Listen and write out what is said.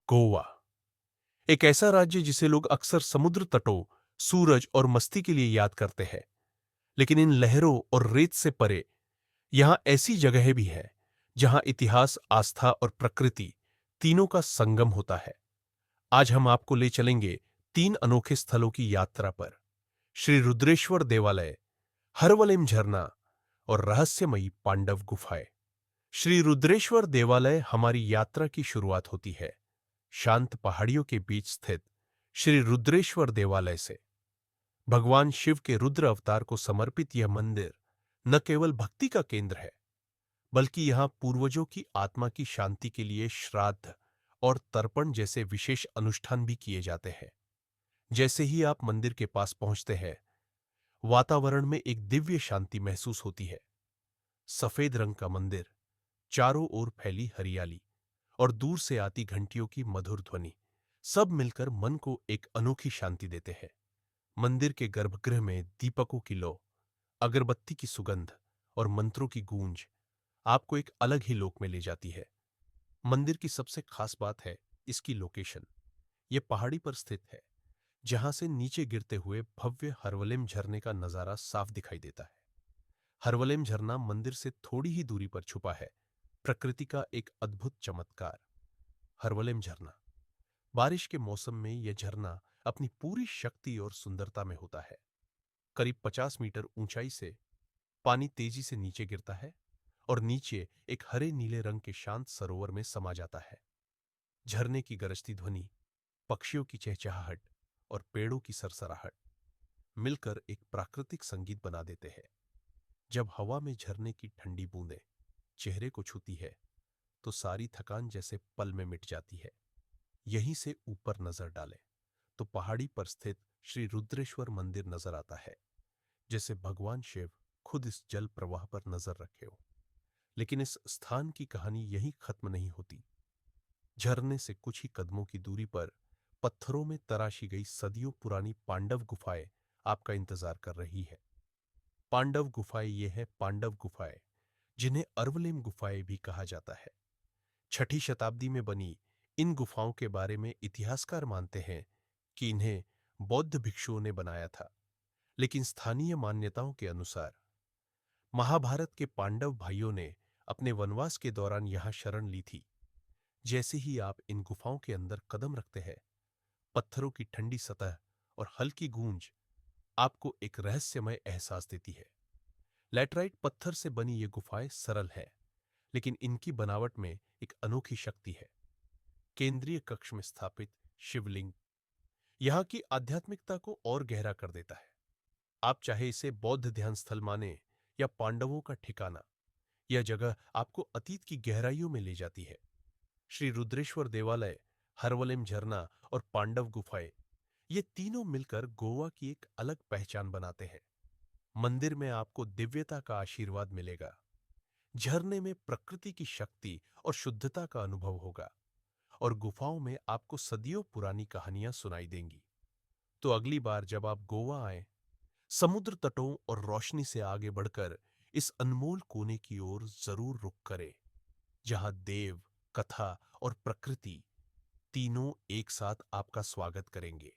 गोवा एक ऐसा राज्य जिसे लोग अक्सर समुद्र तटों, सूरज और मस्ती के लिए याद करते हैं। लेकिन इन लहरों और रेत से परे यहां ऐसी जगहें भी हैं जहां इतिहास, आस्था और प्रकृति तीनों का संगम होता है। आज हम आपको ले चलेंगे तीन अनोखे स्थलों की यात्रा पर। श्री रुद्रेश्वर देवालय, हरवलेम झरना और रहस्यमयी पांडव गुफाएं। श्री रुद्रेश्वर देवालय हमारी यात्रा की शुरुआत होती है शांत पहाड़ियों के बीच स्थित श्री रुद्रेश्वर देवालय से। भगवान शिव के रुद्र अवतार को समर्पित यह मंदिर न केवल भक्ति का केंद्र है, बल्कि यहां पूर्वजों की आत्मा की शांति के लिए श्राद्ध और तर्पण जैसे विशेष अनुष्ठान भी किए जाते हैं। जैसे ही आप मंदिर के पास पहुंचते हैं, वातावरण में एक दिव्य शांति महसूस होती है। सफेद रंग का मंदिर, चारों ओर फैली हरियाली और दूर से आती घंटियों की मधुर ध्वनि सब मिलकर मन को एक अनोखी शांति देते हैं। मंदिर के गर्भगृह में दीपकों की लौ, अगरबत्ती की सुगंध और मंत्रों की गूंज आपको एक अलग ही लोक में ले जाती है। मंदिर की सबसे खास बात है इसकी लोकेशन। यह पहाड़ी पर स्थित है, जहां से नीचे गिरते हुए भव्य हरवलेम झरने का नजारा साफ दिखाई देता है। हरवलेम झरना मंदिर से थोड़ी ही दूरी पर छुपा है, प्रकृति का एक अद्भुत चमत्कार। हरवलेम झरना, बारिश के मौसम में यह झरना अपनी पूरी शक्ति और सुंदरता में होता है। करीब 50 मीटर ऊंचाई से पानी तेजी से नीचे गिरता है और नीचे एक हरे नीले रंग के शांत सरोवर में समा जाता है। झरने की गरजती ध्वनि, पक्षियों की चहचहाहट और पेड़ों की सरसराहट मिलकर एक प्राकृतिक संगीत बना देते हैं। जब हवा में झरने की ठंडी बूंदें चेहरे को छूती है, तो सारी थकान जैसे पल में मिट जाती है। यहीं से ऊपर नजर डालें तो पहाड़ी पर स्थित श्री रुद्रेश्वर मंदिर नजर आता है, जैसे भगवान शिव खुद इस जल प्रवाह पर नजर रखे हो। लेकिन इस स्थान की कहानी यहीं खत्म नहीं होती। झरने से कुछ ही कदमों की दूरी पर पत्थरों में तराशी गई सदियों पुरानी पांडव गुफाएं आपका इंतजार कर रही है। पांडव गुफाएं, ये है पांडव गुफाएं, जिन्हें अरवलेम गुफाएं भी कहा जाता है। 6ठी शताब्दी में बनी इन गुफाओं के बारे में इतिहासकार मानते हैं कि इन्हें बौद्ध भिक्षुओं ने बनाया था। लेकिन स्थानीय मान्यताओं के अनुसार महाभारत के पांडव भाइयों ने अपने वनवास के दौरान यहां शरण ली थी। जैसे ही आप इन गुफाओं के अंदर कदम रखते हैं, पत्थरों की ठंडी सतह और हल्की गूंज आपको एक रहस्यमय एहसास देती है। लैटराइट पत्थर से बनी ये गुफाएं सरल है, लेकिन इनकी बनावट में एक अनोखी शक्ति है। केंद्रीय कक्ष में स्थापित शिवलिंग यहां की आध्यात्मिकता को और गहरा कर देता है। आप चाहे इसे बौद्ध ध्यान स्थल माने या पांडवों का ठिकाना, यह जगह आपको अतीत की गहराइयों में ले जाती है। श्री रुद्रेश्वर देवालय, हरवलेम झरना और पांडव गुफाएं, ये तीनों मिलकर गोवा की एक अलग पहचान बनाते हैं। मंदिर में आपको दिव्यता का आशीर्वाद मिलेगा, झरने में प्रकृति की शक्ति और शुद्धता का अनुभव होगा, और गुफाओं में आपको सदियों पुरानी कहानियां सुनाई देंगी। तो अगली बार जब आप गोवा आए, समुद्र तटों और रोशनी से आगे बढ़कर इस अनमोल कोने की ओर जरूर रुख करें, जहां देव, कथा और प्रकृति तीनों एक साथ आपका स्वागत करेंगे।